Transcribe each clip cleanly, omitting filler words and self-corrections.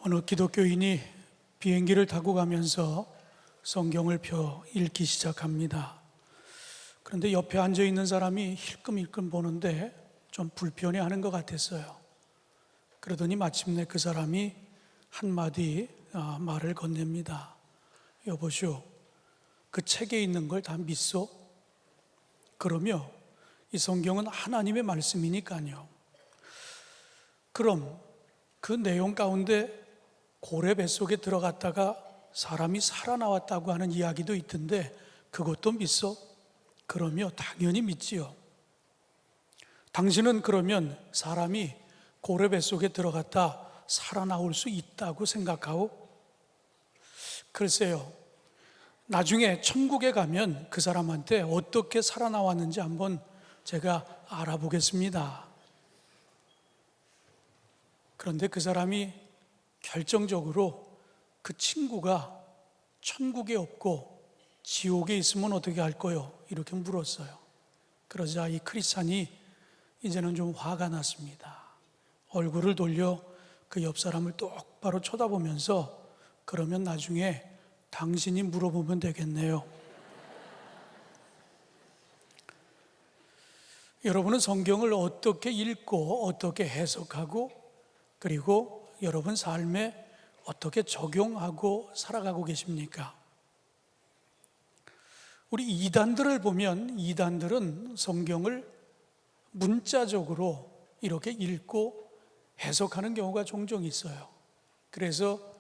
어느 기독교인이 비행기를 타고 가면서 성경을 펴 읽기 시작합니다. 그런데 옆에 앉아 있는 사람이 힐끔힐끔 보는데 좀 불편해하는 것 같았어요. 그러더니 마침내 그 사람이 한마디 말을 건넵니다. 여보시오, 그 책에 있는 걸 다 믿소? 그러며 이 성경은 하나님의 말씀이니까요. 그럼 그 내용 가운데 고래 뱃속에 들어갔다가 사람이 살아나왔다고 하는 이야기도 있던데 그것도 믿소? 그러며 당연히 믿지요. 당신은 그러면 사람이 고래 뱃속에 들어갔다 살아나올 수 있다고 생각하오? 글쎄요, 나중에 천국에 가면 그 사람한테 어떻게 살아나왔는지 한번 제가 알아보겠습니다. 그런데 그 사람이 결정적으로 그 친구가 천국에 없고 지옥에 있으면 어떻게 할 거요? 이렇게 물었어요. 그러자 이 크리스찬이 이제는 좀 화가 났습니다. 얼굴을 돌려 그 옆 사람을 똑바로 쳐다보면서 그러면 나중에 당신이 물어보면 되겠네요. 여러분은 성경을 어떻게 읽고 어떻게 해석하고 그리고 여러분 삶에 어떻게 적용하고 살아가고 계십니까? 우리 이단들을 보면 이단들은 성경을 문자적으로 이렇게 읽고 해석하는 경우가 종종 있어요. 그래서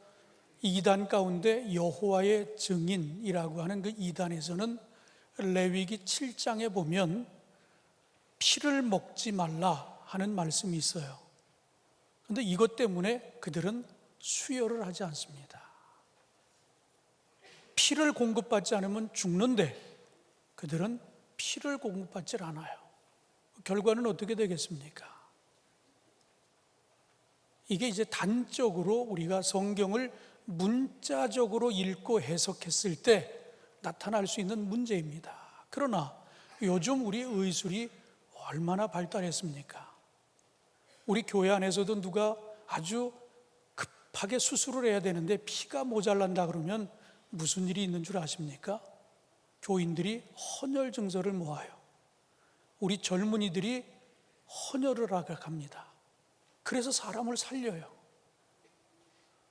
이단 가운데 여호와의 증인이라고 하는 그 이단에서는 레위기 7장에 보면 피를 먹지 말라 하는 말씀이 있어요. 그런데 이것 때문에 그들은 수혈을 하지 않습니다. 피를 공급받지 않으면 죽는데 그들은 피를 공급받지 않아요. 결과는 어떻게 되겠습니까? 이게 이제 단적으로 우리가 성경을 문자적으로 읽고 해석했을 때 나타날 수 있는 문제입니다. 그러나 요즘 우리 의술이 얼마나 발달했습니까? 우리 교회 안에서도 누가 아주 급하게 수술을 해야 되는데 피가 모자란다 그러면 무슨 일이 있는 줄 아십니까? 교인들이 헌혈 증서를 모아요. 우리 젊은이들이 헌혈을 하러 갑니다. 그래서 사람을 살려요.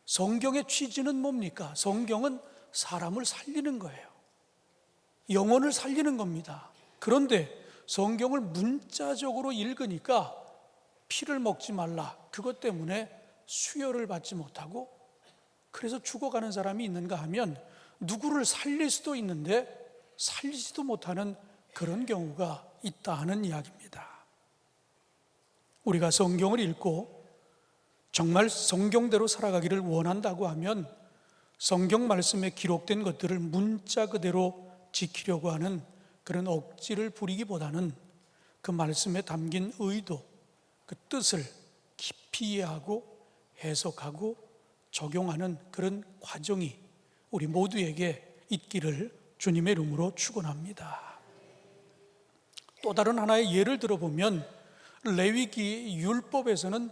성경의 취지는 뭡니까? 성경은 사람을 살리는 거예요. 영혼을 살리는 겁니다. 그런데 성경을 문자적으로 읽으니까 피를 먹지 말라, 그것 때문에 수혈을 받지 못하고 그래서 죽어가는 사람이 있는가 하면 누구를 살릴 수도 있는데 살리지도 못하는 그런 경우가 있다 하는 이야기입니다. 우리가 성경을 읽고 정말 성경대로 살아가기를 원한다고 하면 성경 말씀에 기록된 것들을 문자 그대로 지키려고 하는 그런 억지를 부리기보다는 그 말씀에 담긴 의도, 그 뜻을 깊이 이해하고 해석하고 적용하는 그런 과정이 우리 모두에게 있기를 주님의 이름으로 축원합니다. 또 다른 하나의 예를 들어보면 레위기 율법에서는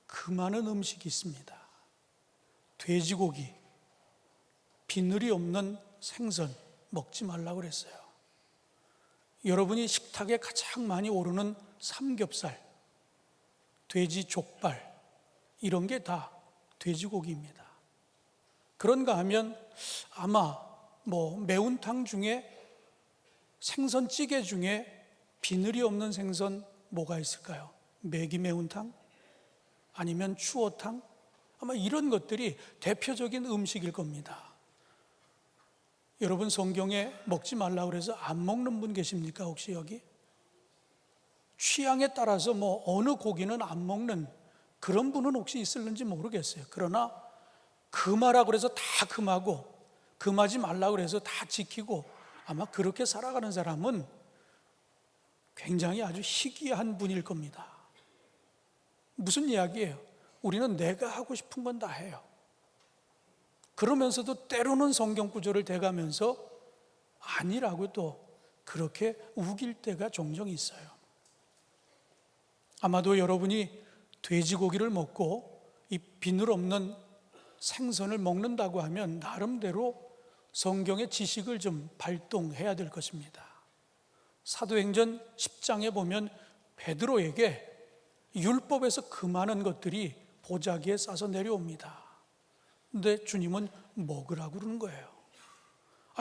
그 많은 음식이 있습니다. 돼지고기, 비늘이 없는 생선 먹지 말라고 그랬어요. 여러분이 식탁에 가장 많이 오르는 삼겹살, 돼지 족발 이런 게 다 돼지고기입니다. 그런가 하면 아마 매운탕 중에 생선찌개 중에 비늘이 없는 생선 뭐가 있을까요? 매기 매운탕? 아니면 추어탕? 아마 이런 것들이 대표적인 음식일 겁니다. 여러분 성경에 먹지 말라고 그래서 안 먹는 분 계십니까? 혹시 여기? 취향에 따라서 어느 고기는 안 먹는 그런 분은 혹시 있을는지 모르겠어요. 그러나 금하라고 그래서 다 금하고 금하지 말라고 그래서 다 지키고 아마 그렇게 살아가는 사람은 굉장히 아주 희귀한 분일 겁니다. 무슨 이야기예요? 우리는 내가 하고 싶은 건 다 해요. 그러면서도 때로는 성경 구절을 대가면서 아니라고 또 그렇게 우길 때가 종종 있어요. 아마도 여러분이 돼지고기를 먹고 이 비늘 없는 생선을 먹는다고 하면 나름대로 성경의 지식을 좀 발동해야 될 것입니다. 사도행전 10장에 보면 베드로에게 율법에서 그 많은 것들이 보자기에 싸서 내려옵니다. 근데 주님은 먹으라고 그러는 거예요.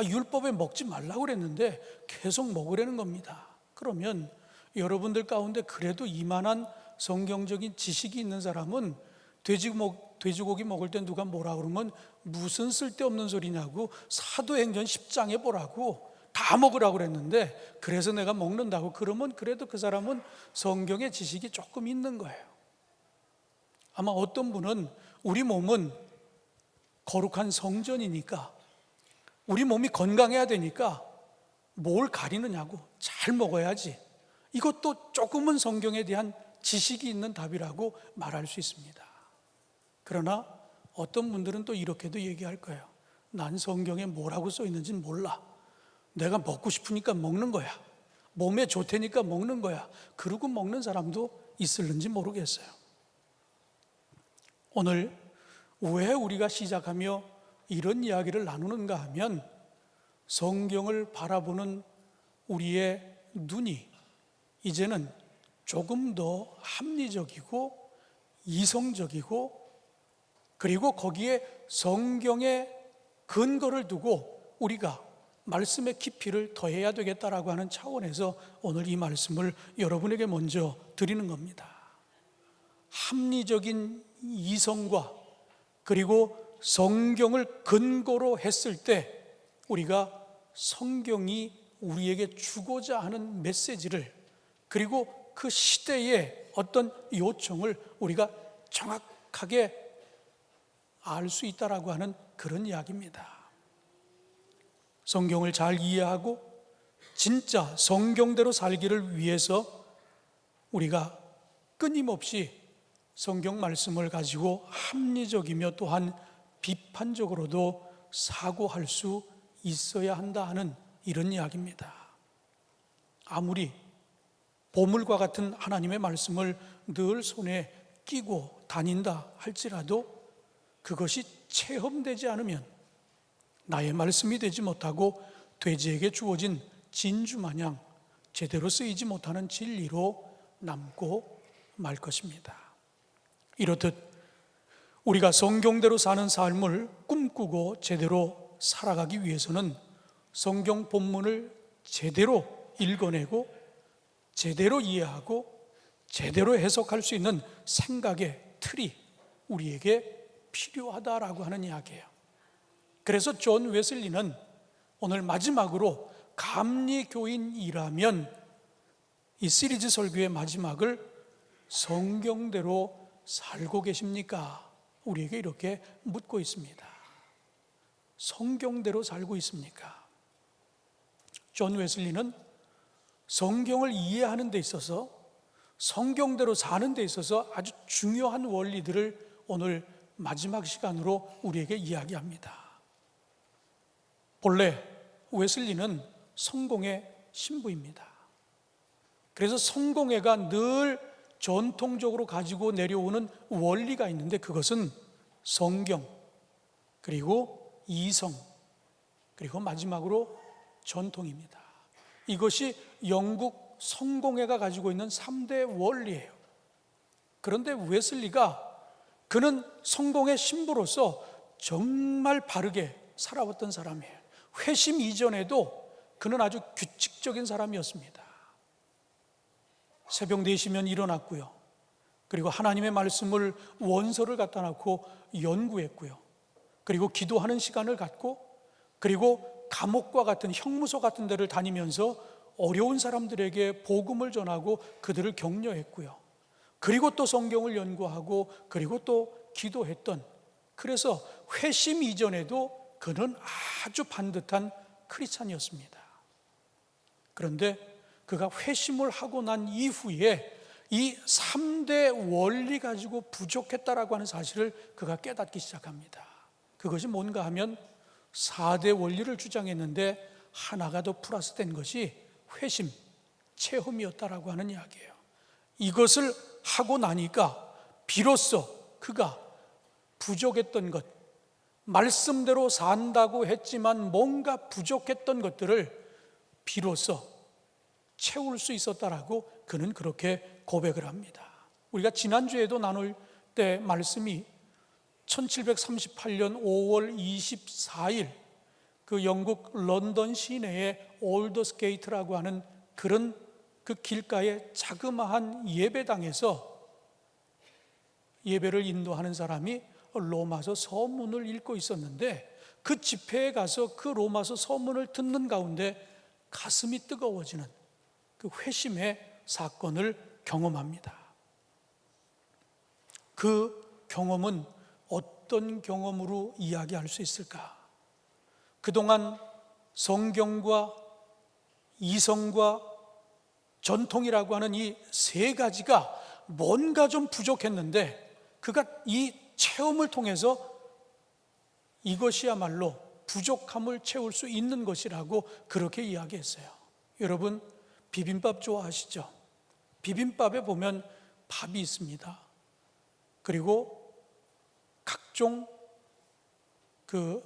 율법에 먹지 말라고 그랬는데 계속 먹으라는 겁니다. 그러면 여러분들 가운데 그래도 이만한 성경적인 지식이 있는 사람은 돼지고기 먹을 때 누가 뭐라 그러면 무슨 쓸데없는 소리냐고 사도행전 10장에 보라고 다 먹으라고 그랬는데 그래서 내가 먹는다고 그러면 그래도 그 사람은 성경의 지식이 조금 있는 거예요. 아마 어떤 분은 우리 몸은 거룩한 성전이니까 우리 몸이 건강해야 되니까 뭘 가리느냐고 잘 먹어야지, 이것도 조금은 성경에 대한 지식이 있는 답이라고 말할 수 있습니다. 그러나 어떤 분들은 또 이렇게도 얘기할 거예요. 난 성경에 뭐라고 써 있는지는 몰라. 내가 먹고 싶으니까 먹는 거야. 몸에 좋다니까 먹는 거야. 그러고 먹는 사람도 있을는지 모르겠어요. 오늘 왜 우리가 시작하며 이런 이야기를 나누는가 하면 성경을 바라보는 우리의 눈이 이제는 조금 더 합리적이고 이성적이고 그리고 거기에 성경의 근거를 두고 우리가 말씀의 깊이를 더해야 되겠다라고 하는 차원에서 오늘 이 말씀을 여러분에게 먼저 드리는 겁니다. 합리적인 이성과 그리고 성경을 근거로 했을 때 우리가 성경이 우리에게 주고자 하는 메시지를 그리고 그 시대의 어떤 요청을 우리가 정확하게 알 수 있다라고 하는 그런 이야기입니다. 성경을 잘 이해하고 진짜 성경대로 살기를 위해서 우리가 끊임없이 성경 말씀을 가지고 합리적이며 또한 비판적으로도 사고할 수 있어야 한다 하는 이런 이야기입니다. 아무리 보물과 같은 하나님의 말씀을 늘 손에 끼고 다닌다 할지라도 그것이 체험되지 않으면 나의 말씀이 되지 못하고 돼지에게 주어진 진주 마냥 제대로 쓰이지 못하는 진리로 남고 말 것입니다. 이렇듯 우리가 성경대로 사는 삶을 꿈꾸고 제대로 살아가기 위해서는 성경 본문을 제대로 읽어내고 제대로 이해하고 제대로 해석할 수 있는 생각의 틀이 우리에게 필요하다라고 하는 이야기예요. 그래서 존 웨슬리는 오늘 마지막으로 감리교인이라면 이 시리즈 설교의 마지막을 성경대로 살고 계십니까? 우리에게 이렇게 묻고 있습니다. 성경대로 살고 있습니까? 존 웨슬리는 성경을 이해하는 데 있어서 성경대로 사는 데 있어서 아주 중요한 원리들을 오늘 마지막 시간으로 우리에게 이야기합니다. 본래 웨슬리는 성공회 신부입니다. 그래서 성공회가 늘 전통적으로 가지고 내려오는 원리가 있는데 그것은 성경, 그리고 이성, 그리고 마지막으로 전통입니다. 이것이 영국 성공회가 가지고 있는 3대 원리예요. 그런데 웨슬리가 그는 성공의 신부로서 정말 바르게 살아왔던 사람이에요. 회심 이전에도 그는 아주 규칙적인 사람이었습니다. 새벽 4시면 일어났고요. 그리고 하나님의 말씀을 원서를 갖다 놓고 연구했고요. 그리고 기도하는 시간을 갖고 그리고 감옥과 같은 형무소 같은 데를 다니면서 어려운 사람들에게 복음을 전하고 그들을 격려했고요. 그리고 또 성경을 연구하고 그리고 또 기도했던, 그래서 회심 이전에도 그는 아주 반듯한 크리스찬이었습니다. 그런데 그가 회심을 하고 난 이후에 이 3대 원리 가지고 부족했다라고 하는 사실을 그가 깨닫기 시작합니다. 그것이 뭔가 하면 4대 원리를 주장했는데 하나가 더 플러스된 것이 회심, 체험이었다라고 하는 이야기예요. 이것을 하고 나니까 비로소 그가 부족했던 것, 말씀대로 산다고 했지만 뭔가 부족했던 것들을 비로소 채울 수 있었다라고 그는 그렇게 고백을 합니다. 우리가 지난주에도 나눌 때 말씀이 1738년 5월 24일 그 영국 런던 시내의 올더스게이트라고 하는 그런 그 길가의 자그마한 예배당에서 예배를 인도하는 사람이 로마서 서문을 읽고 있었는데, 그 집회에 가서 그 로마서 서문을 듣는 가운데 가슴이 뜨거워지는 그 회심의 사건을 경험합니다. 그 경험은 어떤 경험으로 이야기할 수 있을까? 그동안 성경과 이성과 전통이라고 하는 이 세 가지가 뭔가 좀 부족했는데, 그가 이 체험을 통해서 이것이야말로 부족함을 채울 수 있는 것이라고 그렇게 이야기했어요. 여러분, 비빔밥 좋아하시죠? 비빔밥에 보면 밥이 있습니다. 그리고 각종 그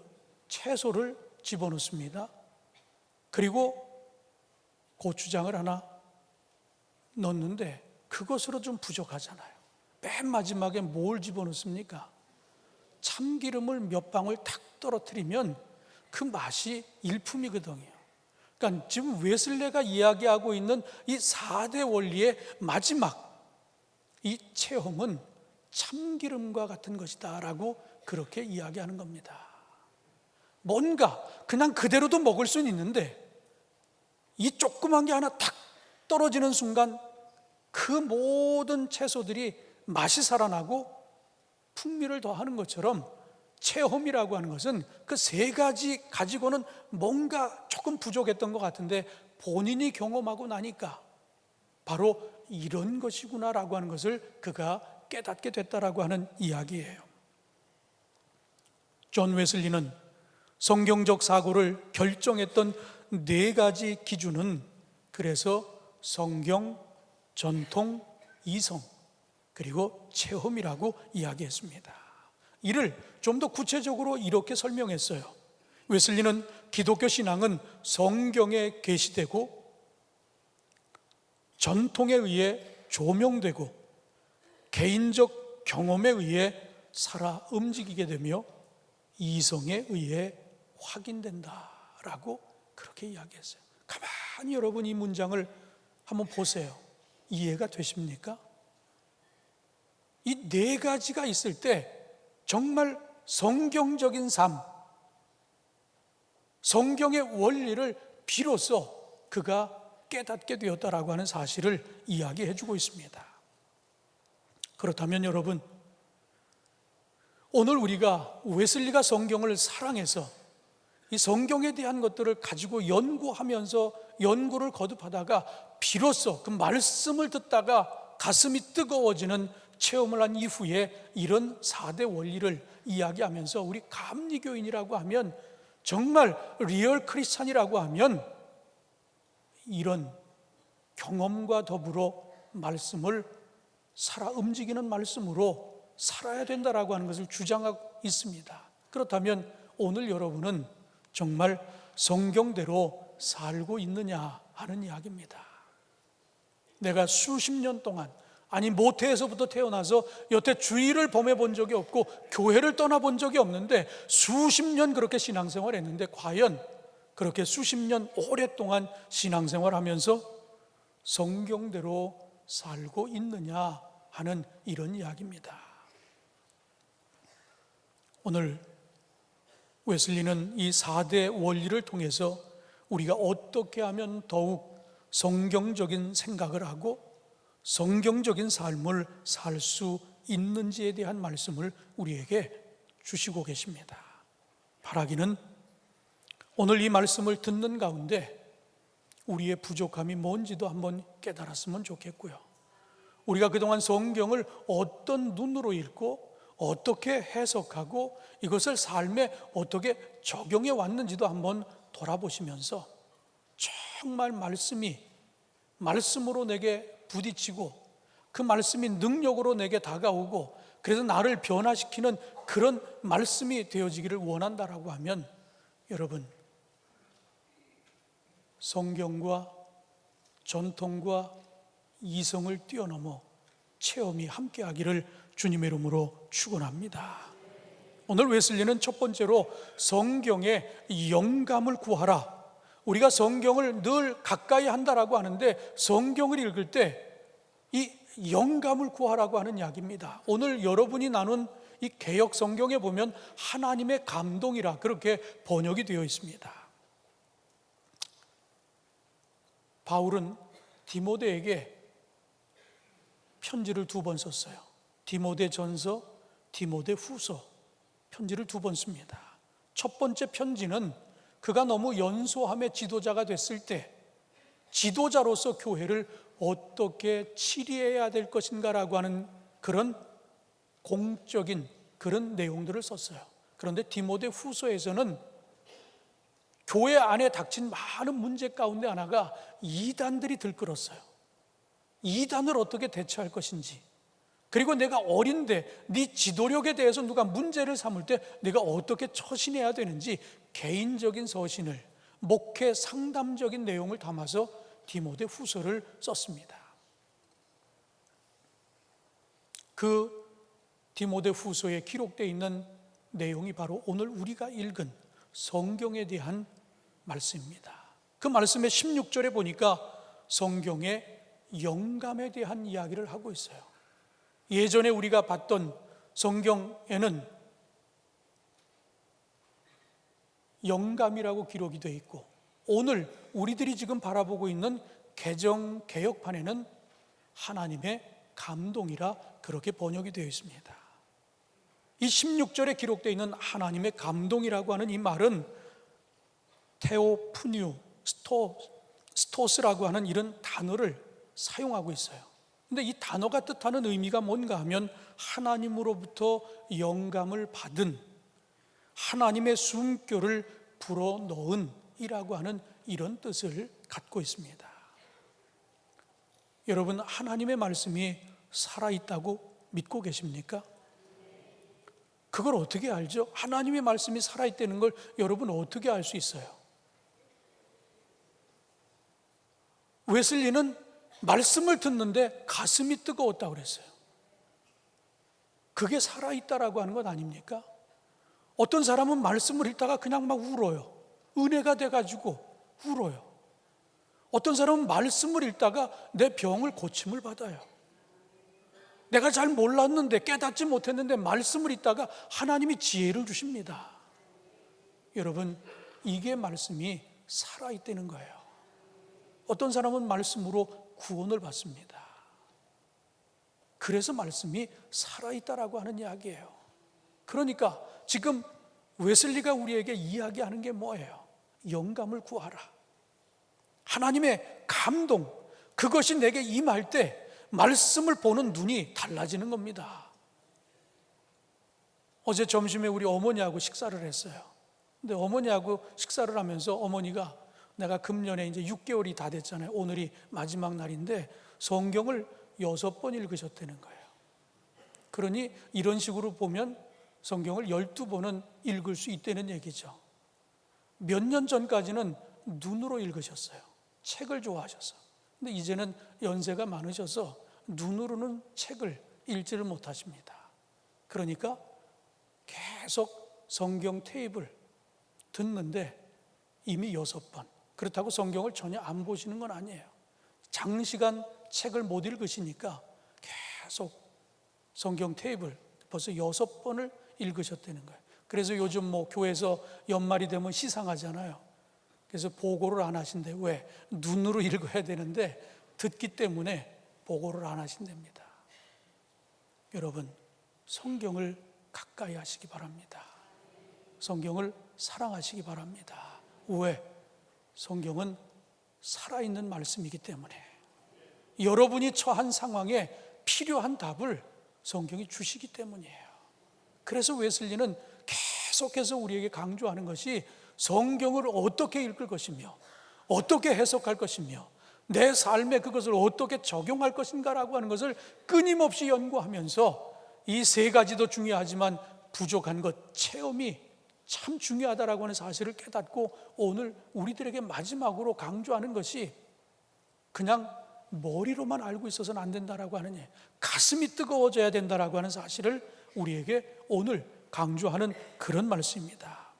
채소를 집어넣습니다. 그리고 고추장을 하나 넣는데 그것으로 좀 부족하잖아요. 맨 마지막에 뭘 집어넣습니까? 참기름을 몇 방울 탁 떨어뜨리면 그 맛이 일품이거든요. 그러니까 지금 웨슬레가 이야기하고 있는 이 4대 원리의 마지막 이 체험은 참기름과 같은 것이다 라고 그렇게 이야기하는 겁니다. 뭔가 그냥 그대로도 먹을 수는 있는데 이 조그만 게 하나 탁 떨어지는 순간 그 모든 채소들이 맛이 살아나고 풍미를 더하는 것처럼, 체험이라고 하는 것은 그 세 가지 가지고는 뭔가 조금 부족했던 것 같은데 본인이 경험하고 나니까 바로 이런 것이구나라고 하는 것을 그가 깨닫게 됐다라고 하는 이야기예요. 존 웨슬리는 성경적 사고를 결정했던 네 가지 기준은 그래서 성경, 전통, 이성, 그리고 체험이라고 이야기했습니다. 이를 좀 더 구체적으로 이렇게 설명했어요. 웨슬리는 기독교 신앙은 성경에 계시되고 전통에 의해 조명되고 개인적 경험에 의해 살아 움직이게 되며 이성에 의해 확인된다라고 그렇게 이야기했어요. 가만히 여러분 이 문장을 한번 보세요. 이해가 되십니까? 이 네 가지가 있을 때 정말 성경적인 삶, 성경의 원리를 비로소 그가 깨닫게 되었다라고 하는 사실을 이야기해 주고 있습니다. 그렇다면 여러분, 오늘 우리가 웨슬리가 성경을 사랑해서 이 성경에 대한 것들을 가지고 연구하면서 연구를 거듭하다가 비로소 그 말씀을 듣다가 가슴이 뜨거워지는 체험을 한 이후에 이런 4대 원리를 이야기하면서 우리 감리교인이라고 하면, 정말 리얼 크리스찬이라고 하면 이런 경험과 더불어 말씀을 살아 움직이는 말씀으로 살아야 된다라고 하는 것을 주장하고 있습니다. 그렇다면 오늘 여러분은 정말 성경대로 살고 있느냐 하는 이야기입니다. 내가 수십 년 동안, 아니 모태에서부터 태어나서 여태 주일을 범해 본 적이 없고 교회를 떠나본 적이 없는데 수십 년 그렇게 신앙생활 했는데 과연 그렇게 수십 년 오랫동안 신앙생활하면서 성경대로 살고 있느냐 하는 이런 이야기입니다. 오늘 웨슬리는 이 4대 원리를 통해서 우리가 어떻게 하면 더욱 성경적인 생각을 하고 성경적인 삶을 살 수 있는지에 대한 말씀을 우리에게 주시고 계십니다. 바라기는 오늘 이 말씀을 듣는 가운데 우리의 부족함이 뭔지도 한번 깨달았으면 좋겠고요. 우리가 그동안 성경을 어떤 눈으로 읽고 어떻게 해석하고 이것을 삶에 어떻게 적용해 왔는지도 한번 돌아보시면서 정말 말씀으로 내게 부딪히고 그 말씀이 능력으로 내게 다가오고 그래서 나를 변화시키는 그런 말씀이 되어지기를 원한다라고 하면 여러분, 성경과 전통과 이성을 뛰어넘어 체험이 함께하기를 주님의 이름으로 축원합니다. 오늘 웨슬리는 첫 번째로 성경의 영감을 구하라. 우리가 성경을 늘 가까이 한다라고 하는데 성경을 읽을 때 이 영감을 구하라고 하는 이야기입니다. 오늘 여러분이 나눈 이 개역 성경에 보면 하나님의 감동이라 그렇게 번역이 되어 있습니다. 바울은 디모데에게 편지를 2번 썼어요. 디모데 전서, 디모데 후서 편지를 2번 씁니다. 첫 번째 편지는 그가 너무 연소함의 지도자가 됐을 때 지도자로서 교회를 어떻게 치리해야 될 것인가라고 하는 그런 공적인 그런 내용들을 썼어요. 그런데 디모데 후서에서는 교회 안에 닥친 많은 문제 가운데 하나가 이단들이 들끓었어요. 이단을 어떻게 대처할 것인지, 그리고 내가 어린데 네 지도력에 대해서 누가 문제를 삼을 때 내가 어떻게 처신해야 되는지 개인적인 서신을, 목회 상담적인 내용을 담아서 디모데 후서를 썼습니다. 그 디모데 후서에 기록되어 있는 내용이 바로 오늘 우리가 읽은 성경에 대한 말씀입니다. 그 말씀의 16절에 보니까 성경의 영감에 대한 이야기를 하고 있어요. 예전에 우리가 봤던 성경에는 영감이라고 기록이 되어 있고, 오늘 우리들이 지금 바라보고 있는 개정 개역판에는 하나님의 감동이라 그렇게 번역이 되어 있습니다. 이 16절에 기록되어 있는 하나님의 감동이라고 하는 이 말은 테오프니우 스토스라고 하는 이런 단어를 사용하고 있어요. 근데 이 단어가 뜻하는 의미가 뭔가 하면 하나님으로부터 영감을 받은, 하나님의 숨결을 불어넣은 이라고 하는 이런 뜻을 갖고 있습니다. 여러분, 하나님의 말씀이 살아있다고 믿고 계십니까? 그걸 어떻게 알죠? 하나님의 말씀이 살아있다는 걸 여러분 어떻게 알 수 있어요? 웨슬리는 말씀을 듣는데 가슴이 뜨거웠다고 그랬어요. 그게 살아있다라고 하는 것 아닙니까? 어떤 사람은 말씀을 읽다가 그냥 막 울어요. 은혜가 돼가지고 울어요. 어떤 사람은 말씀을 읽다가 내 병을 고침을 받아요. 내가 잘 몰랐는데, 깨닫지 못했는데 말씀을 읽다가 하나님이 지혜를 주십니다. 여러분, 이게 말씀이 살아있다는 거예요. 어떤 사람은 말씀으로 구원을 받습니다. 그래서 말씀이 살아있다라고 하는 이야기예요. 그러니까 지금 웨슬리가 우리에게 이야기하는 게 뭐예요? 영감을 구하라. 하나님의 감동, 그것이 내게 임할 때 말씀을 보는 눈이 달라지는 겁니다. 어제 점심에 우리 어머니하고 식사를 했어요. 근데 어머니하고 식사를 하면서 어머니가, 내가 금년에 이제 6개월이 다 됐잖아요. 오늘이 마지막 날인데 성경을 6번 읽으셨다는 거예요. 그러니 이런 식으로 보면 성경을 12번은 읽을 수 있다는 얘기죠. 몇 년 전까지는 눈으로 읽으셨어요. 책을 좋아하셔서. 근데 이제는 연세가 많으셔서 눈으로는 책을 읽지를 못하십니다. 그러니까 계속 성경 테이프를 듣는데 이미 6번. 그렇다고 성경을 전혀 안 보시는 건 아니에요. 장시간 책을 못 읽으시니까 계속 성경 테이프를 벌써 6번을 읽으셨다는 거예요. 그래서 요즘 뭐 교회에서 연말이 되면 시상하잖아요. 그래서 보고를 안 하신대. 왜? 눈으로 읽어야 되는데 듣기 때문에 보고를 안 하신답니다. 여러분, 성경을 가까이 하시기 바랍니다. 성경을 사랑하시기 바랍니다. 왜? 성경은 살아있는 말씀이기 때문에 여러분이 처한 상황에 필요한 답을 성경이 주시기 때문이에요. 그래서 웨슬리는 계속해서 우리에게 강조하는 것이 성경을 어떻게 읽을 것이며 어떻게 해석할 것이며 내 삶에 그것을 어떻게 적용할 것인가라고 하는 것을 끊임없이 연구하면서 이 3가지도 중요하지만 부족한 것, 체험이 참 중요하다라고 하는 사실을 깨닫고 오늘 우리들에게 마지막으로 강조하는 것이 그냥 머리로만 알고 있어서는 안 된다라고 하는 예, 가슴이 뜨거워져야 된다라고 하는 사실을 우리에게 오늘 강조하는 그런 말씀입니다.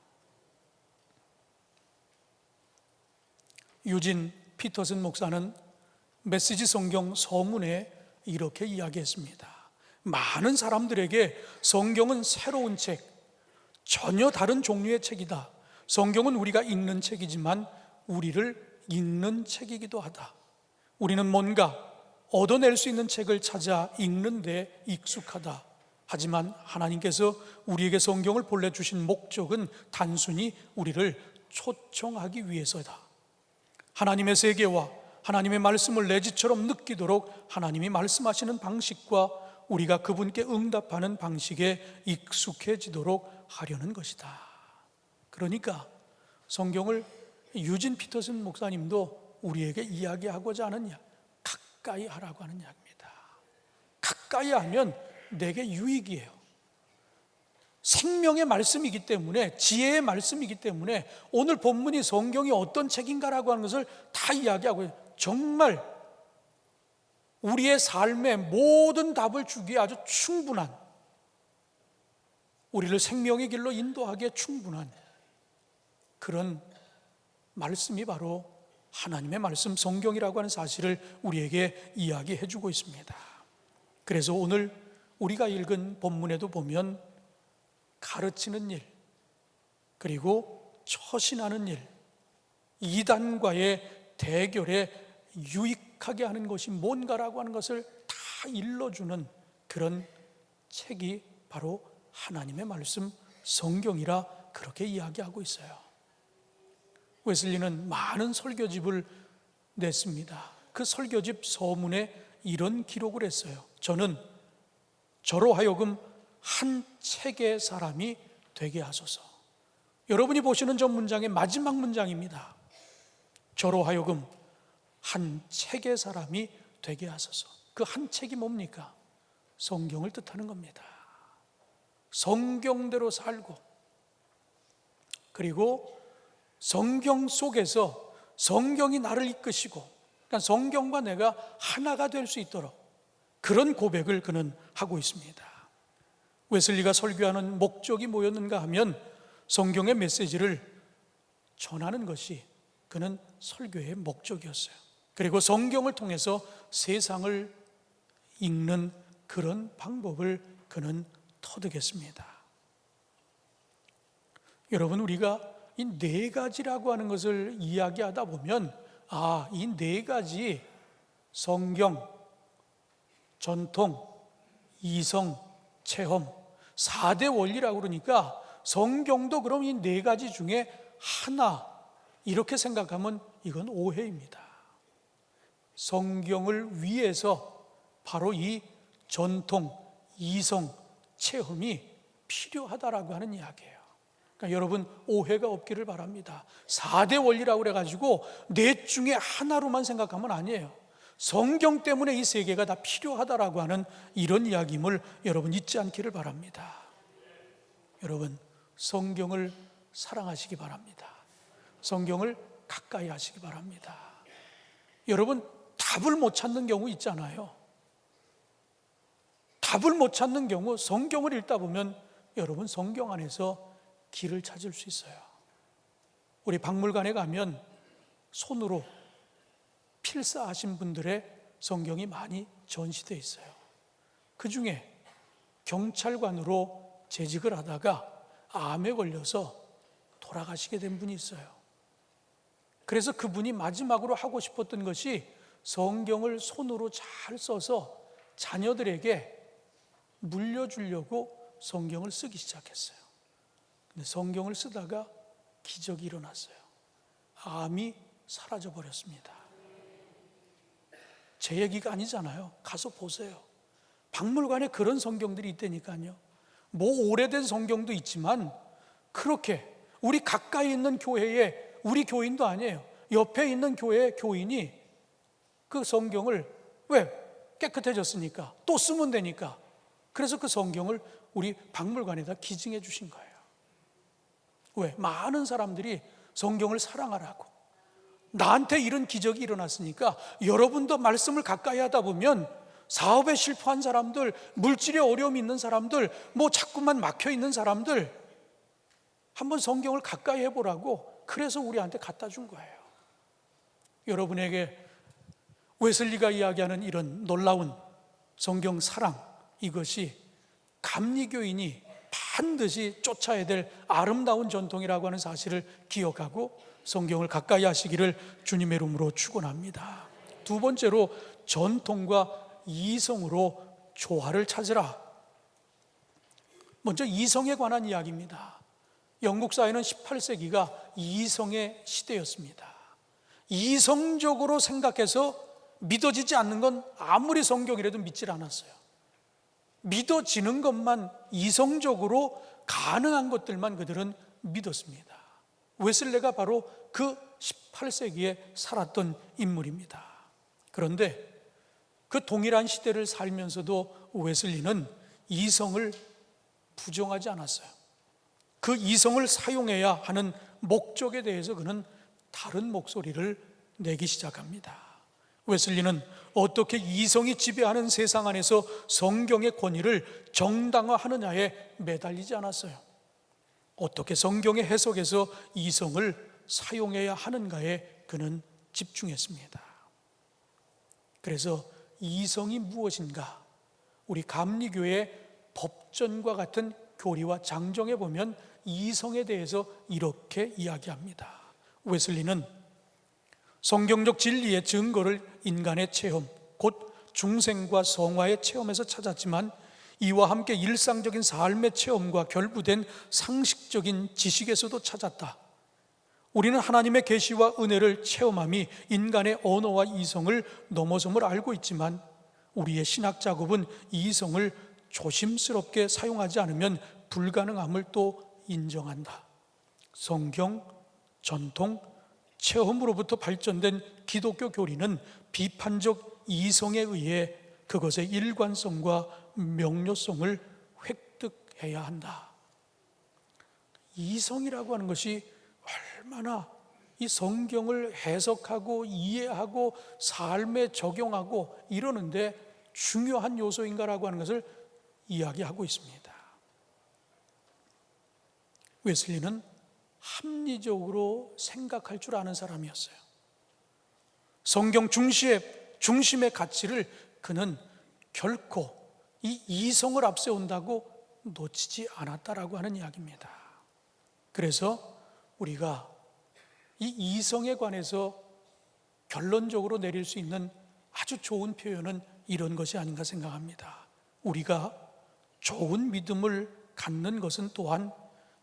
유진 피터슨 목사는 메시지 성경 서문에 이렇게 이야기했습니다. 많은 사람들에게 성경은 새로운 책, 전혀 다른 종류의 책이다. 성경은 우리가 읽는 책이지만 우리를 읽는 책이기도 하다. 우리는 뭔가 얻어낼 수 있는 책을 찾아 읽는 데 익숙하다. 하지만 하나님께서 우리에게 성경을 본래 주신 목적은 단순히 우리를 초청하기 위해서다. 하나님의 세계와 하나님의 말씀을 내 집처럼 느끼도록 하나님이 말씀하시는 방식과 우리가 그분께 응답하는 방식에 익숙해지도록 하려는 것이다. 그러니까 성경을 유진 피터슨 목사님도 우리에게 이야기하고자 하는 가까이 하라고 하는 이야기입니다. 가까이 하면 내게 유익이에요. 생명의 말씀이기 때문에, 지혜의 말씀이기 때문에 오늘 본문이 성경이 어떤 책인가라고 하는 것을 다 이야기하고 정말 우리의 삶의 모든 답을 주기에 아주 충분한, 우리를 생명의 길로 인도하기에 충분한 그런 말씀이 바로 하나님의 말씀 성경이라고 하는 사실을 우리에게 이야기해 주고 있습니다. 그래서 오늘 우리가 읽은 본문에도 보면 가르치는 일, 그리고 처신하는 일, 이단과의 대결에 유익하게 하는 것이 뭔가라고 하는 것을 다 일러주는 그런 책이 바로 하나님의 말씀 성경이라 그렇게 이야기하고 있어요. 웨슬리는 많은 설교집을 냈습니다. 그 설교집 서문에 이런 기록을 했어요. 저는 저로 하여금 한 책의 사람이 되게 하소서. 여러분이 보시는 저 문장의 마지막 문장입니다. 저로 하여금 한 책의 사람이 되게 하소서. 그 한 책이 뭡니까? 성경을 뜻하는 겁니다. 성경대로 살고, 그리고 성경 속에서 성경이 나를 이끄시고, 그러니까 성경과 내가 하나가 될 수 있도록 그런 고백을 그는 하고 있습니다. 웨슬리가 설교하는 목적이 뭐였는가 하면 성경의 메시지를 전하는 것이 그는 설교의 목적이었어요. 그리고 성경을 통해서 세상을 읽는 그런 방법을 그는 터득했습니다. 여러분, 우리가 이 네 가지라고 하는 것을 이야기하다 보면 이 네 가지, 성경, 전통, 이성, 체험, 4대 원리라고 그러니까 성경도 그럼 이 네 가지 중에 하나 이렇게 생각하면 이건 오해입니다. 성경을 위해서 바로 이 전통, 이성, 체험이 필요하다라고 하는 이야기예요. 그러니까 여러분, 오해가 없기를 바랍니다. 4대 원리라고 그래가지고 넷 중에 하나로만 생각하면 아니에요. 성경 때문에 이 세 개가 다 필요하다라고 하는 이런 이야기임을 여러분 잊지 않기를 바랍니다. 여러분, 성경을 사랑하시기 바랍니다. 성경을 가까이 하시기 바랍니다. 여러분, 답을 못 찾는 경우 있잖아요. 답을 못 찾는 경우 성경을 읽다 보면 여러분 성경 안에서 길을 찾을 수 있어요. 우리 박물관에 가면 손으로 필사하신 분들의 성경이 많이 전시되어 있어요. 그 중에 경찰관으로 재직을 하다가 암에 걸려서 돌아가시게 된 분이 있어요. 그래서 그분이 마지막으로 하고 싶었던 것이 성경을 손으로 잘 써서 자녀들에게 물려주려고 성경을 쓰기 시작했어요. 근데 성경을 쓰다가 기적이 일어났어요. 암이 사라져 버렸습니다. 제 얘기가 아니잖아요. 가서 보세요. 박물관에 그런 성경들이 있다니까요. 뭐 오래된 성경도 있지만 그렇게 우리 가까이 있는 교회에, 우리 교인도 아니에요, 옆에 있는 교회 교인이 그 성경을, 왜? 깨끗해졌으니까 또 쓰면 되니까, 그래서 그 성경을 우리 박물관에다 기증해 주신 거예요. 왜? 많은 사람들이 성경을 사랑하라고. 나한테 이런 기적이 일어났으니까 여러분도 말씀을 가까이 하다 보면 사업에 실패한 사람들, 물질에 어려움이 있는 사람들, 뭐 자꾸만 막혀 있는 사람들 한번 성경을 가까이 해보라고, 그래서 우리한테 갖다 준 거예요. 여러분에게 웨슬리가 이야기하는 이런 놀라운 성경 사랑, 이것이 감리교인이 반드시 쫓아야 될 아름다운 전통이라고 하는 사실을 기억하고 성경을 가까이 하시기를 주님의 이름으로 축원합니다. 두 번째로, 전통과 이성으로 조화를 찾으라. 먼저 이성에 관한 이야기입니다. 영국 사회는 18세기가 이성의 시대였습니다. 이성적으로 생각해서 믿어지지 않는 건 아무리 성경이라도 믿질 않았어요. 믿어지는 것만, 이성적으로 가능한 것들만 그들은 믿었습니다. 웨슬레가 바로 그 18세기에 살았던 인물입니다. 그런데 그 동일한 시대를 살면서도 웨슬리는 이성을 부정하지 않았어요. 그 이성을 사용해야 하는 목적에 대해서 그는 다른 목소리를 내기 시작합니다. 웨슬리는 어떻게 이성이 지배하는 세상 안에서 성경의 권위를 정당화하느냐에 매달리지 않았어요. 어떻게 성경의 해석에서 이성을 사용해야 하는가에 그는 집중했습니다. 그래서 이성이 무엇인가, 우리 감리교의 법전과 같은 교리와 장정에 보면 이성에 대해서 이렇게 이야기합니다. 웨슬리는 성경적 진리의 증거를 인간의 체험, 곧 중생과 성화의 체험에서 찾았지만 이와 함께 일상적인 삶의 체험과 결부된 상식적인 지식에서도 찾았다. 우리는 하나님의 계시와 은혜를 체험함이 인간의 언어와 이성을 넘어섬을 알고 있지만 우리의 신학 작업은 이성을 조심스럽게 사용하지 않으면 불가능함을 또 인정한다. 성경, 전통, 체험으로부터 발전된 기독교 교리는 비판적 이성에 의해 그것의 일관성과 명료성을 획득해야 한다. 이성이라고 하는 것이 얼마나 이 성경을 해석하고 이해하고 삶에 적용하고 이러는데 중요한 요소인가라고 하는 것을 이야기하고 있습니다. 웨슬리는 합리적으로 생각할 줄 아는 사람이었어요. 성경 중심의 가치를 그는 결코 이 이성을 앞세운다고 놓치지 않았다라고 하는 이야기입니다. 그래서 우리가 이 이성에 관해서 결론적으로 내릴 수 있는 아주 좋은 표현은 이런 것이 아닌가 생각합니다. 우리가 좋은 믿음을 갖는 것은 또한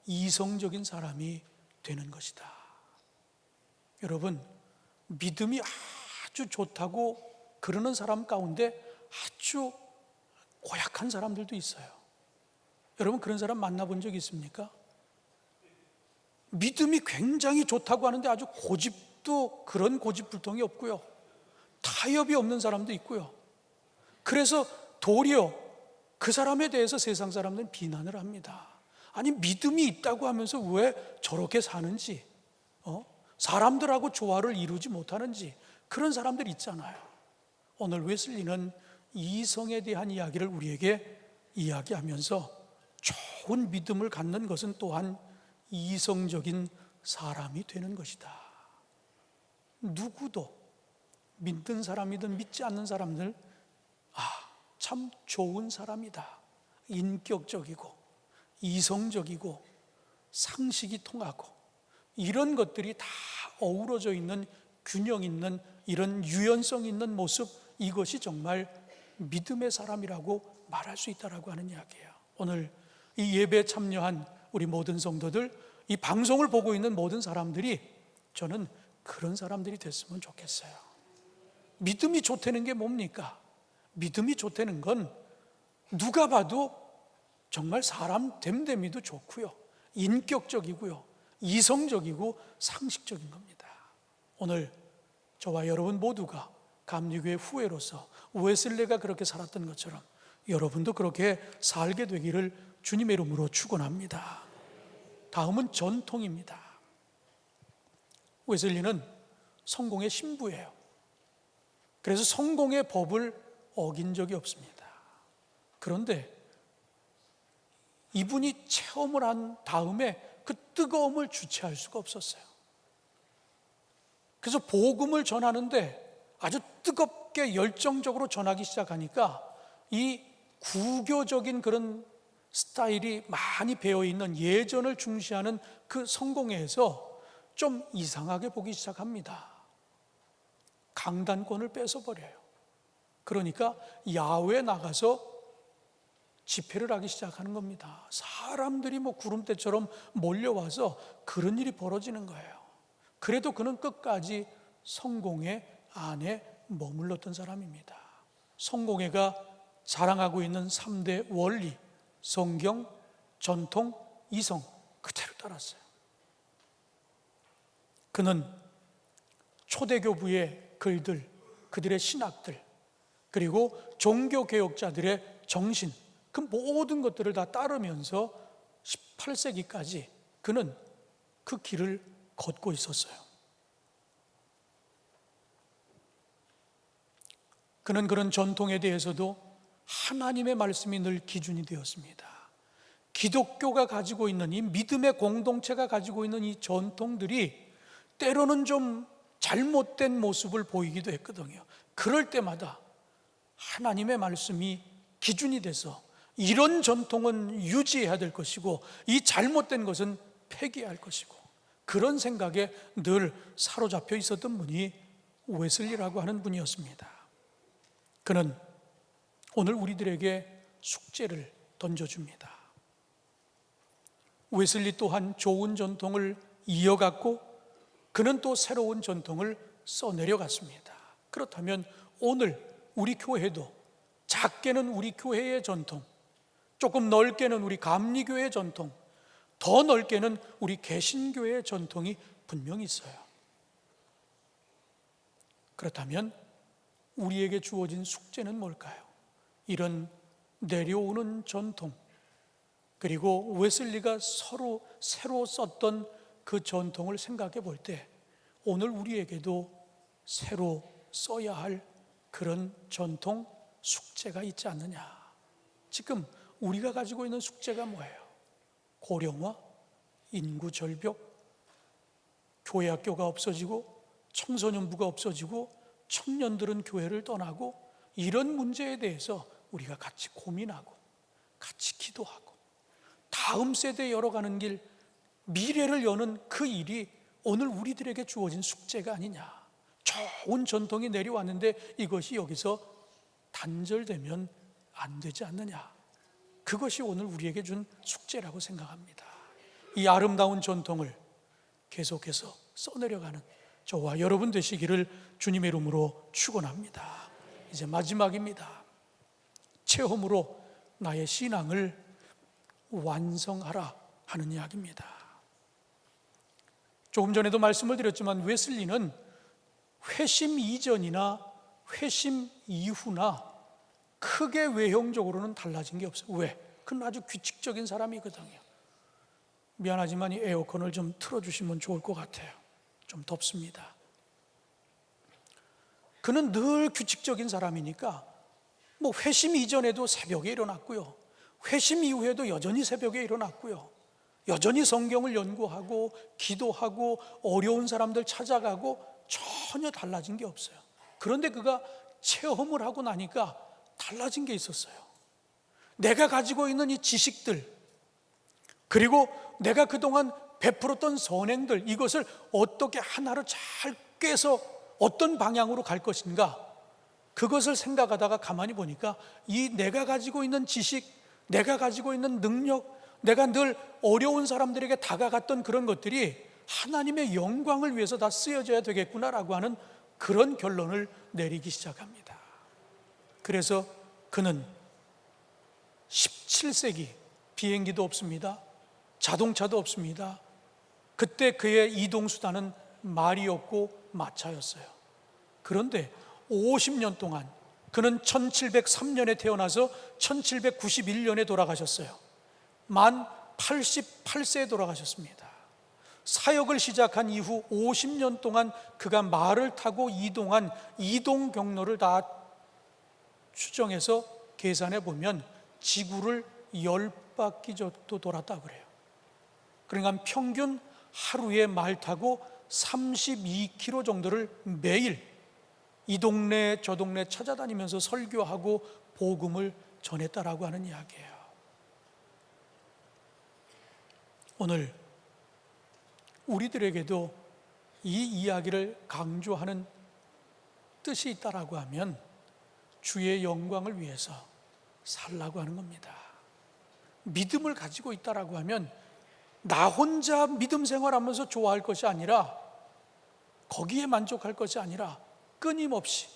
이성적인 사람이 되는 것이다. 여러분, 믿음이 아주 좋다고 그러는 사람 가운데 아주 고약한 사람들도 있어요. 여러분, 그런 사람 만나본 적 있습니까? 믿음이 굉장히 좋다고 하는데 아주 고집도, 그런 고집불통이 없고요, 타협이 없는 사람도 있고요. 그래서 도리어 그 사람에 대해서 세상 사람들은 비난을 합니다. 아니, 믿음이 있다고 하면서 왜 저렇게 사는지, 사람들하고 조화를 이루지 못하는지, 그런 사람들 있잖아요. 오늘 웨슬리는 이성에 대한 이야기를 우리에게 이야기하면서 좋은 믿음을 갖는 것은 또한 이성적인 사람이 되는 것이다. 누구도, 믿는 사람이든 믿지 않는 사람들, 참 좋은 사람이다, 인격적이고 이성적이고 상식이 통하고 이런 것들이 다 어우러져 있는, 균형 있는, 이런 유연성 있는 모습, 이것이 정말 믿음의 사람이라고 말할 수 있다라고 하는 이야기예요. 오늘 이 예배에 참여한 우리 모든 성도들, 이 방송을 보고 있는 모든 사람들이, 저는 그런 사람들이 됐으면 좋겠어요. 믿음이 좋다는 게 뭡니까? 믿음이 좋다는 건 누가 봐도 정말 사람 됨됨이도 좋고요, 인격적이고요, 이성적이고 상식적인 겁니다. 오늘 저와 여러분 모두가 감리교의 후예로서 웨슬레가 그렇게 살았던 것처럼 여러분도 그렇게 살게 되기를 주님의 이름으로 축원합니다. 다음은 전통입니다. 웨슬리는 성공의 신부예요. 그래서 성공의 법을 어긴 적이 없습니다. 그런데 이분이 체험을 한 다음에 그 뜨거움을 주체할 수가 없었어요. 그래서 복음을 전하는데 아주 뜨겁게 열정적으로 전하기 시작하니까 이 구교적인 그런 스타일이 많이 배어있는 예전을 중시하는 그 성공회에서 좀 이상하게 보기 시작합니다. 강단권을 뺏어버려요. 그러니까 야외에 나가서 집회를 하기 시작하는 겁니다. 사람들이 구름대처럼 몰려와서 그런 일이 벌어지는 거예요. 그래도 그는 끝까지 성공회 안에 머물렀던 사람입니다. 성공회가 자랑하고 있는 3대 원리, 성경, 전통, 이성 그대로 따랐어요. 그는 초대교부의 글들, 그들의 신학들, 그리고 종교개혁자들의 정신, 그 모든 것들을 다 따르면서 18세기까지 그는 그 길을 걷고 있었어요. 그는 그런 전통에 대해서도 하나님의 말씀이 늘 기준이 되었습니다. 기독교가 가지고 있는 이 믿음의 공동체가 가지고 있는 이 전통들이 때로는 좀 잘못된 모습을 보이기도 했거든요. 그럴 때마다 하나님의 말씀이 기준이 돼서 이런 전통은 유지해야 될 것이고 이 잘못된 것은 폐기해야 할 것이고 그런 생각에 늘 사로잡혀 있었던 분이 웨슬리라고 하는 분이었습니다. 그는 오늘 우리들에게 숙제를 던져줍니다. 웨슬리 또한 좋은 전통을 이어갔고 그는 또 새로운 전통을 써내려갔습니다. 그렇다면 오늘 우리 교회도 작게는 우리 교회의 전통, 조금 넓게는 우리 감리교회의 전통, 더 넓게는 우리 개신교회의 전통이 분명히 있어요. 그렇다면 우리에게 주어진 숙제는 뭘까요? 이런 내려오는 전통, 그리고 웨슬리가 새로 썼던 그 전통을 생각해 볼 때 오늘 우리에게도 새로 써야 할 그런 전통, 숙제가 있지 않느냐. 지금 우리가 가지고 있는 숙제가 뭐예요? 고령화, 인구 절벽, 교회 학교가 없어지고 청소년부가 없어지고 청년들은 교회를 떠나고 이런 문제에 대해서 우리가 같이 고민하고 같이 기도하고 다음 세대에 열어가는 길, 미래를 여는 그 일이 오늘 우리들에게 주어진 숙제가 아니냐. 좋은 전통이 내려왔는데 이것이 여기서 단절되면 안 되지 않느냐. 그것이 오늘 우리에게 준 숙제라고 생각합니다. 이 아름다운 전통을 계속해서 써내려가는 저와 여러분 되시기를 주님의 이름으로 축원합니다. 이제 마지막입니다. 체험으로 나의 신앙을 완성하라 하는 이야기입니다. 조금 전에도 말씀을 드렸지만 웨슬리는 회심 이전이나 회심 이후나 크게 외형적으로는 달라진 게 없어요. 왜? 그는 아주 규칙적인 사람이거든요. 미안하지만 이 에어컨을 좀 틀어주시면 좋을 것 같아요. 좀 덥습니다. 그는 늘 규칙적인 사람이니까 회심 이전에도 새벽에 일어났고요, 회심 이후에도 여전히 새벽에 일어났고요, 여전히 성경을 연구하고 기도하고 어려운 사람들 찾아가고 전혀 달라진 게 없어요. 그런데 그가 체험을 하고 나니까 달라진 게 있었어요. 내가 가지고 있는 이 지식들, 그리고 내가 그동안 베풀었던 선행들, 이것을 어떻게 하나로 잘 꿰서 어떤 방향으로 갈 것인가, 그것을 생각하다가 가만히 보니까 이 내가 가지고 있는 지식, 내가 가지고 있는 능력, 내가 늘 어려운 사람들에게 다가갔던 그런 것들이 하나님의 영광을 위해서 다 쓰여져야 되겠구나라고 하는 그런 결론을 내리기 시작합니다. 그래서 그는 17세기 비행기도 없습니다. 자동차도 없습니다. 그때 그의 이동수단은 말이었고 마차였어요. 그런데 50년 동안 그는 1703년에 태어나서 1791년에 돌아가셨어요. 만 88세에 돌아가셨습니다. 사역을 시작한 이후 50년 동안 그가 말을 타고 이동한 이동 경로를 다 추정해서 계산해 보면 지구를 10바퀴 정도 돌았다고 그래요. 그러니까 평균 하루에 말 타고 32km 정도를 매일 이 동네 저 동네 찾아다니면서 설교하고 복음을 전했다라고 하는 이야기예요. 오늘 우리들에게도 이 이야기를 강조하는 뜻이 있다라고 하면 주의 영광을 위해서 살라고 하는 겁니다. 믿음을 가지고 있다라고 하면 나 혼자 믿음 생활하면서 좋아할 것이 아니라, 거기에 만족할 것이 아니라 끊임없이.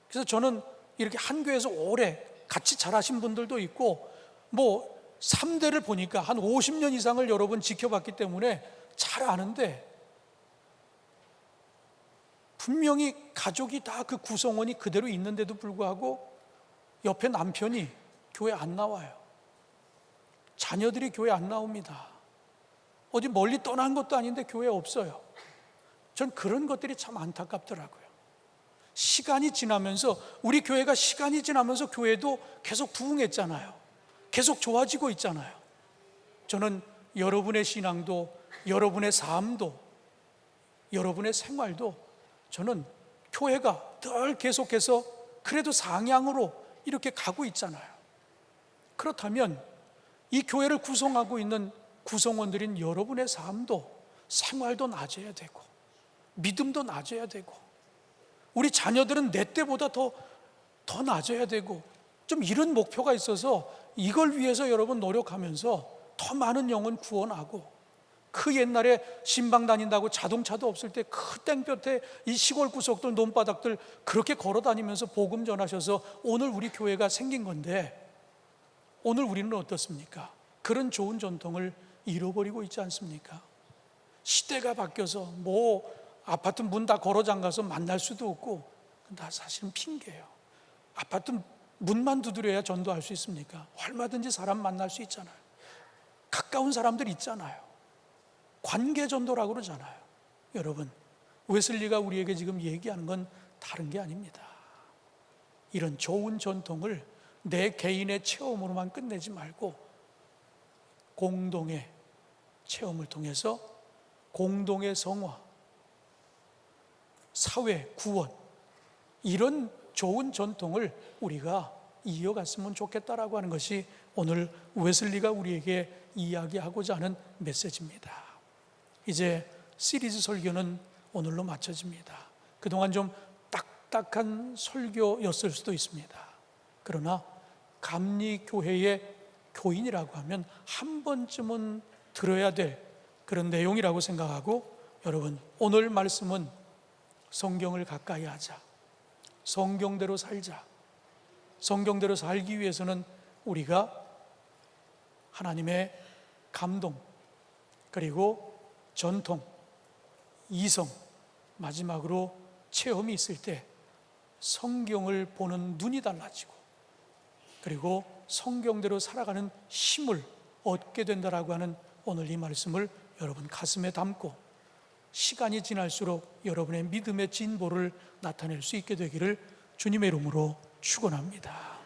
그래서 저는 이렇게 한 교회에서 오래 같이 자라신 분들도 있고, 3대를 보니까 한 50년 이상을 여러분 지켜봤기 때문에 잘 아는데, 분명히 가족이 다 그 구성원이 그대로 있는데도 불구하고 옆에 남편이 교회 안 나와요. 자녀들이 교회 안 나옵니다. 어디 멀리 떠난 것도 아닌데 교회에 없어요. 전 그런 것들이 참 안타깝더라고요. 시간이 지나면서, 우리 교회가 시간이 지나면서 교회도 계속 부흥했잖아요. 계속 좋아지고 있잖아요. 저는 여러분의 신앙도, 여러분의 삶도, 여러분의 생활도, 저는 교회가 늘 계속해서 그래도 상향으로 이렇게 가고 있잖아요. 그렇다면 이 교회를 구성하고 있는 구성원들인 여러분의 삶도, 생활도 낮아야 되고 믿음도 낮아야 되고, 우리 자녀들은 내 때보다 더 낮아야 되고, 좀 이런 목표가 있어서 이걸 위해서 여러분 노력하면서 더 많은 영혼 구원하고, 그 옛날에 신방 다닌다고 자동차도 없을 때 그 땡볕에 이 시골 구석들 논바닥들 그렇게 걸어 다니면서 복음 전하셔서 오늘 우리 교회가 생긴 건데, 오늘 우리는 어떻습니까? 그런 좋은 전통을 잃어버리고 있지 않습니까? 시대가 바뀌어서 아파트 문 다 걸어 잠가서 만날 수도 없고, 다 사실은 핑계예요. 아파트 문만 두드려야 전도할 수 있습니까? 얼마든지 사람 만날 수 있잖아요. 가까운 사람들 있잖아요. 관계 전도라고 그러잖아요. 여러분, 웨슬리가 우리에게 지금 얘기하는 건 다른 게 아닙니다. 이런 좋은 전통을 내 개인의 체험으로만 끝내지 말고 공동의 체험을 통해서 공동의 성화, 사회 구원, 이런 좋은 전통을 우리가 이어갔으면 좋겠다라고 하는 것이 오늘 웨슬리가 우리에게 이야기하고자 하는 메시지입니다. 이제 시리즈 설교는 오늘로 마쳐집니다. 그동안 좀 딱딱한 설교였을 수도 있습니다. 그러나 감리교회의 교인이라고 하면 한 번쯤은 들어야 될 그런 내용이라고 생각하고, 여러분, 오늘 말씀은 성경을 가까이 하자, 성경대로 살자. 성경대로 살기 위해서는 우리가 하나님의 감동, 그리고 전통, 이성, 마지막으로 체험이 있을 때 성경을 보는 눈이 달라지고, 그리고 성경대로 살아가는 힘을 얻게 된다라고 하는 오늘 이 말씀을 여러분 가슴에 담고, 시간이 지날수록 여러분의 믿음의 진보를 나타낼 수 있게 되기를 주님의 이름으로 축원합니다.